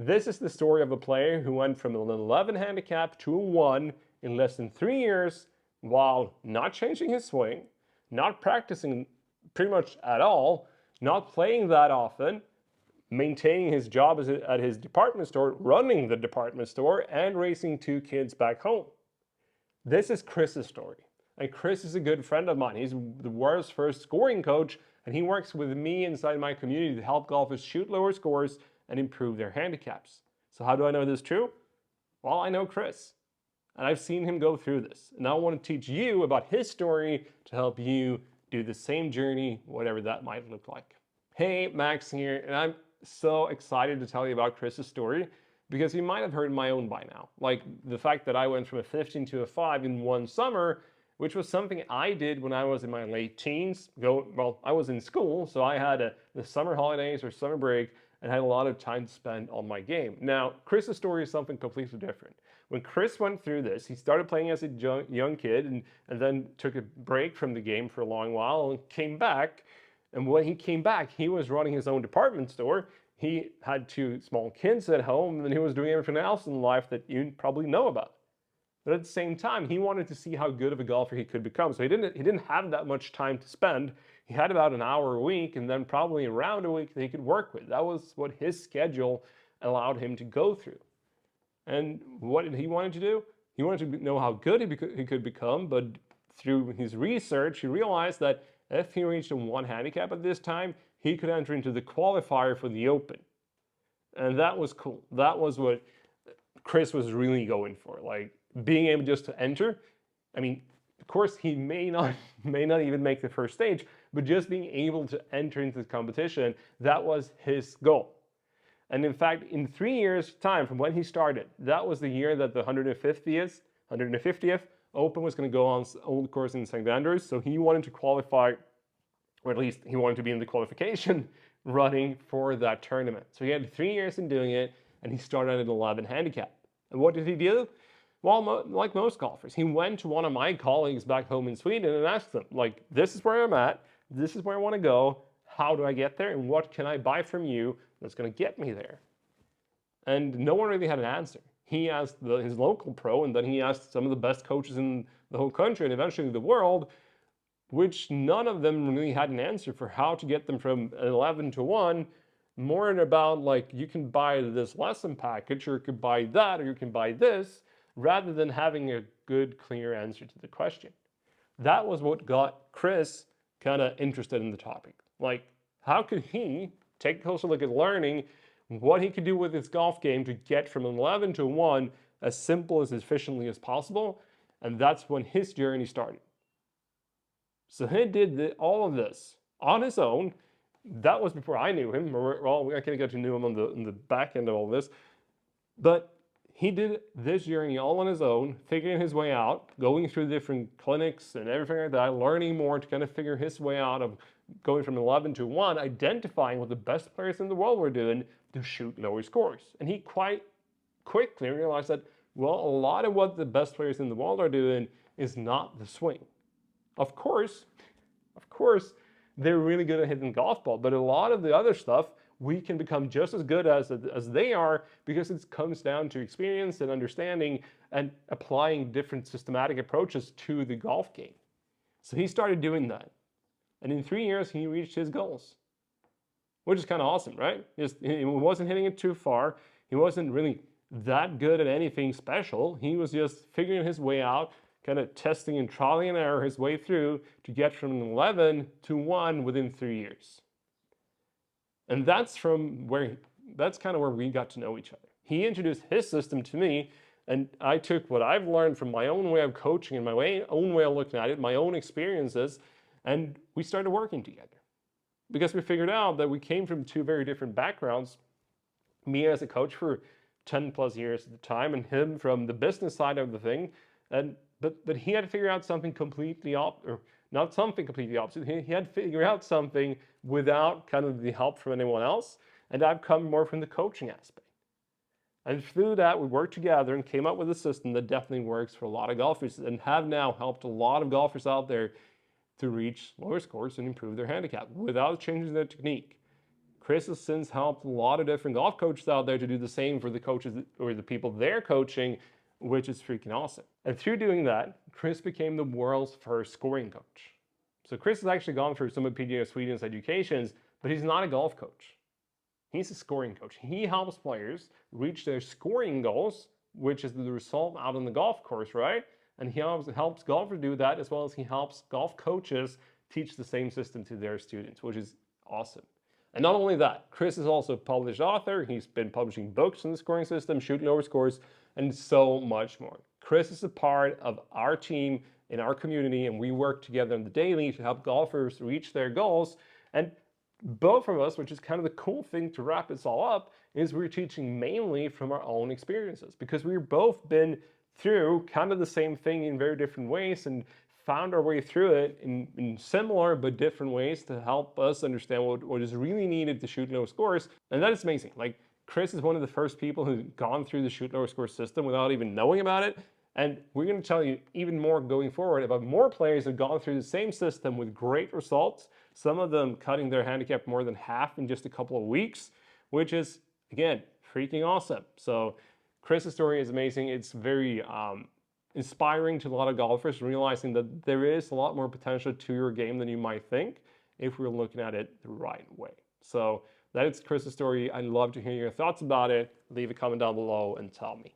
This is the story of a player who went from an 11 handicap to a 1 in less than 3 years while not changing his swing, not practicing pretty much at all, not playing that often, maintaining his job at his department store, running the department store, and raising 2 kids back home. This is Chris's story. And Chris is a good friend of mine. He's the world's first scoring coach, and he works with me inside my community to help golfers shoot lower scores and improve their handicaps. So how do I know this is true? Well, I know Chris, and I've seen him go through this. And I want to teach you about his story to help you do the same journey, whatever that might look like. Hey, Max here, and I'm so excited to tell you about Chris's story because you might have heard my own by now. Like the fact that I went from a 15 to a 5 in one summer, which was something I did when I was in my late teens. I was in school, so I had the summer holidays or summer break and had a lot of time to spend on my game. Now, Chris's story is something completely different. When Chris went through this, he started playing as a young kid and then took a break from the game for a long while and came back. And when he came back, he was running his own department store. He had 2 small kids at home, and he was doing everything else in life that you probably know about. But at the same time, he wanted to see how good of a golfer he could become. So he didn't have that much time to spend. He had about an hour a week and then probably around a week that he could work with. That was what his schedule allowed him to go through. And what did he want to do? He wanted to know how good he could become, but through his research, he realized that if he reached a 1 handicap at this time, he could enter into the qualifier for the Open. And that was cool. That was what Chris was really going for, like being able just to enter. I mean, of course, he may not even make the first stage, but just being able to enter into the competition, that was his goal. And in fact, in 3 years' time from when he started, that was the year that the 150th Open was going to go on Old Course in St. Andrews. So he wanted to qualify, or at least he wanted to be in the qualification running for that tournament. So he had 3 years in doing it, and he started at an 11 handicap. And what did he do? Well, like most golfers, he went to one of my colleagues back home in Sweden and asked them, like, this is where I'm at, this is where I want to go, how do I get there, and what can I buy from you that's going to get me there? And no one really had an answer. He asked his local pro, and then he asked some of the best coaches in the whole country and eventually the world, which none of them really had an answer for how to get them from 11 to 1, more about like, you can buy this lesson package, or you can buy that, or you can buy this, rather than having a good, clear answer to the question. That was what got Chris kind of interested in the topic. Like, how could he take a closer look at learning what he could do with his golf game to get from an 11 to 1 as simple, as efficiently as possible? And that's when his journey started. So he did all of this on his own. That was before I knew him. Well, I can't get to know him on the back end of all this. But he did this journey all on his own, figuring his way out, going through different clinics and everything like that, learning more to kind of figure his way out of going from 11 to 1, identifying what the best players in the world were doing to shoot lower scores. And he quite quickly realized that, well, a lot of what the best players in the world are doing is not the swing. Of course, they're really good at hitting golf ball, but a lot of the other stuff we can become just as good as they are, because it comes down to experience and understanding and applying different systematic approaches to the golf game. So he started doing that. And in 3 years, he reached his goals, which is kind of awesome, right? He wasn't hitting it too far. He wasn't really that good at anything special. He was just figuring his way out, kind of testing and trial and error his way through to get from an 11 to 1 within 3 years. And that's kind of where we got to know each other. He introduced his system to me, and I took what I've learned from my own way of coaching and my own way of looking at it, my own experiences, and we started working together. Because we figured out that we came from 2 very different backgrounds. Me as a coach for 10 plus years at the time, and him from the business side of the thing. But he had to figure out something completely not something completely opposite. He had to figure out something without kind of the help from anyone else. And I've come more from the coaching aspect. And through that, we worked together and came up with a system that definitely works for a lot of golfers, and have now helped a lot of golfers out there to reach lower scores and improve their handicap without changing their technique. Chris has since helped a lot of different golf coaches out there to do the same for the coaches or the people they're coaching, which is freaking awesome. And through doing that, Chris became the world's first scoring coach. So Chris has actually gone through some of PGA of Sweden's educations, but he's not a golf coach. He's a scoring coach. He helps players reach their scoring goals, which is the result out on the golf course, right? And he helps golfers do that, as well as he helps golf coaches teach the same system to their students, which is awesome. And not only that, Chris is also a published author. He's been publishing books on the scoring system, shooting lower scores, and so much more. Chris is a part of our team in our community, and we work together on the daily to help golfers reach their goals. And both of us, which is kind of the cool thing to wrap this all up, is we're teaching mainly from our own experiences, because we've both been through kind of the same thing in very different ways and found our way through it in similar but different ways to help us understand what is really needed to shoot low scores. And that is amazing. Like, Chris is one of the first people who's gone through the shoot lower score system without even knowing about it. And we're going to tell you even more going forward about more players who've gone through the same system with great results, some of them cutting their handicap more than half in just a couple of weeks, which is, again, freaking awesome. So Chris's story is amazing. It's very inspiring to a lot of golfers, realizing that there is a lot more potential to your game than you might think if we're looking at it the right way. So that is Chris's story. I'd love to hear your thoughts about it. Leave a comment down below and tell me.